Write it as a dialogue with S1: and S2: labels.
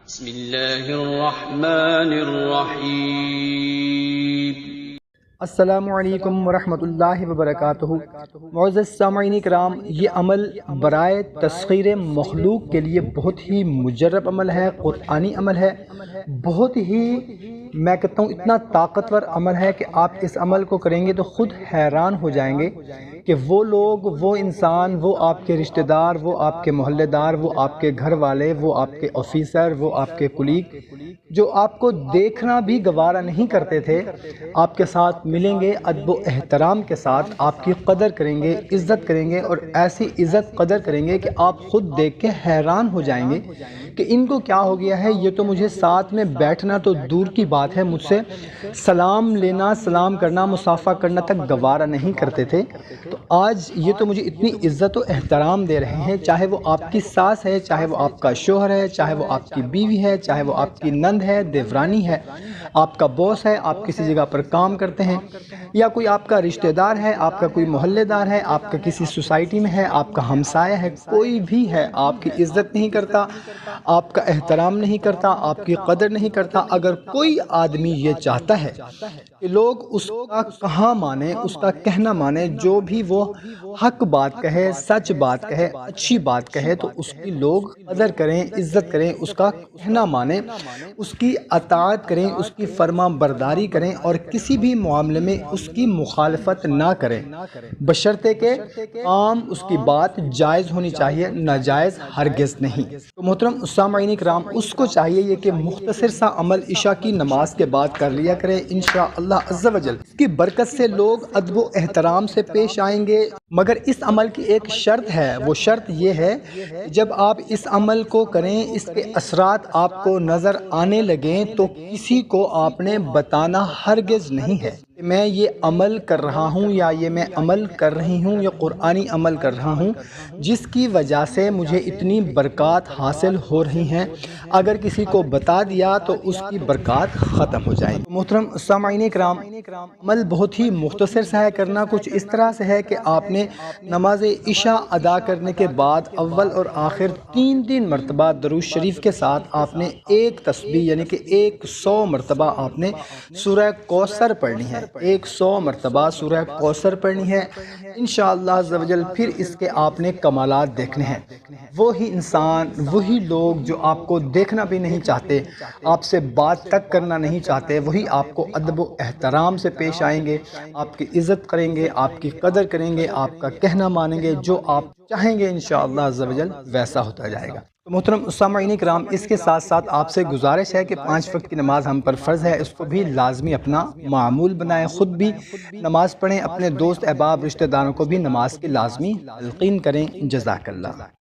S1: بسم اللہ الرحمن الرحیم۔
S2: السلام علیکم ورحمۃ اللہ وبرکاتہ۔ معزز سامعین کرام، یہ عمل برائے تسخیر مخلوق کے لیے بہت ہی مجرب عمل ہے، قرآنی عمل ہے، بہت ہی میں کہتا ہوں اتنا طاقتور عمل ہے کہ آپ اس عمل کو کریں گے تو خود حیران ہو جائیں گے کہ وہ لوگ، وہ انسان، وہ آپ کے رشتہ دار، وہ آپ کے محلے دار، وہ آپ کے گھر والے، وہ آپ کے آفیسر، وہ آپ کے کلیگ جو آپ کو دیکھنا بھی گوارا نہیں کرتے تھے، آپ کے ساتھ ملیں گے، ادب و احترام کے ساتھ آپ کی قدر کریں گے، عزت کریں گے، اور ایسی عزت قدر کریں گے کہ آپ خود دیکھ کے حیران ہو جائیں گے کہ ان کو کیا ہو گیا ہے۔ یہ تو مجھے ساتھ میں بیٹھنا تو دور کی بات ہے، مجھ سے سلام لینا، سلام کرنا، مصافحہ کرنا تک گوارا نہیں کرتے تھے، تو آج یہ تو مجھے اتنی عزت و احترام دے رہے ہیں، چاہے وہ آپ کی ساس ہے، چاہے وہ آپ کا شوہر ہے، چاہے وہ آپ کی بیوی ہے، چاہے وہ آپ کی نند ہے، دیورانی ہے، آپ کا باس ہے، آپ کسی جگہ پر کام کرتے ہیں، یا کوئی آپ کا رشتہ دار ہے، آپ کا کوئی محلے دار ہے، آپ کا کسی سوسائٹی میں ہے، آپ کا ہمسایہ ہے، کوئی بھی ہے، آپ کی عزت نہیں کرتا، آپ کا احترام نہیں کرتا، آپ کی قدر نہیں کرتا۔ اگر کوئی آدمی یہ چاہتا ہے کہ لوگ اس کا کہاں مانیں، اس کا کہنا مانیں، جو بھی وہ حق بات کہے، سچ بات کہے، اچھی بات کہے، تو اس کی لوگ قدر کریں، عزت کریں، اس کا کہنا مانیں، اس کی اطاعت کریں، اس کی فرما برداری کریں، اور کسی بھی معاملے میں اس کی مخالفت نہ کریں، بشرطے کہ عام اس کی بات جائز ہونی چاہیے، ناجائز ہرگز نہیں۔ تو محترم سامعین کرام، اس کو چاہیے یہ کہ مختصر سا عمل عشاء کی نماز کے بعد کر لیا کریں، انشاءاللہ عز و جل اس کی برکت سے لوگ ادب و احترام سے پیش آئیں گے۔ مگر اس عمل کی ایک شرط ہے، وہ شرط یہ ہے کہ جب آپ اس عمل کو کریں، اس کے اثرات آپ کو نظر آنے لگیں، تو کسی کو آپ نے بتانا ہرگز نہیں ہے کہ میں یہ عمل کر رہا ہوں، یا یہ میں عمل کر رہی ہوں، یا قرآنی عمل کر رہا ہوں جس کی وجہ سے مجھے اتنی برکات حاصل ہو رہی ہیں۔ اگر کسی کو بتا دیا تو اس کی برکات ختم ہو جائیں گی۔ محترم سامعین کرام، عمل بہت ہی مختصر سا ہے، کرنا کچھ اس طرح سے ہے کہ آپ نے نماز عشاء ادا کرنے کے بعد اول اور آخر تین مرتبہ درود شریف کے ساتھ آپ نے ایک تسبیح یعنی کہ 100 مرتبہ آپ نے سورہ کوثر پڑھنی ہے، 100 مرتبہ سورہ کوثر پڑھنی ہے انشاءاللہ عز و جل۔ پھر اس کے آپ نے کمالات دیکھنے ہیں۔ وہی انسان، وہی لوگ جو آپ کو دیکھنا بھی نہیں چاہتے، آپ سے بات تک کرنا نہیں چاہتے، وہی آپ کو ادب و احترام سے پیش آئیں گے، آپ کی عزت کریں گے، آپ کی قدر کریں گے، آپ کا کہنا مانیں گے، جو آپ چاہیں گے انشاءاللہ عز و جل ویسا ہوتا جائے گا۔ تو محترم سامعین کرام، اس کے ساتھ ساتھ آپ سے گزارش ہے کہ 5 وقت کی نماز ہم پر فرض ہے، اس کو بھی لازمی اپنا معمول بنائیں، خود بھی نماز پڑھیں، اپنے دوست احباب رشتہ داروں کو بھی نماز کی لازمی تلقین کریں۔ جزاک اللہ۔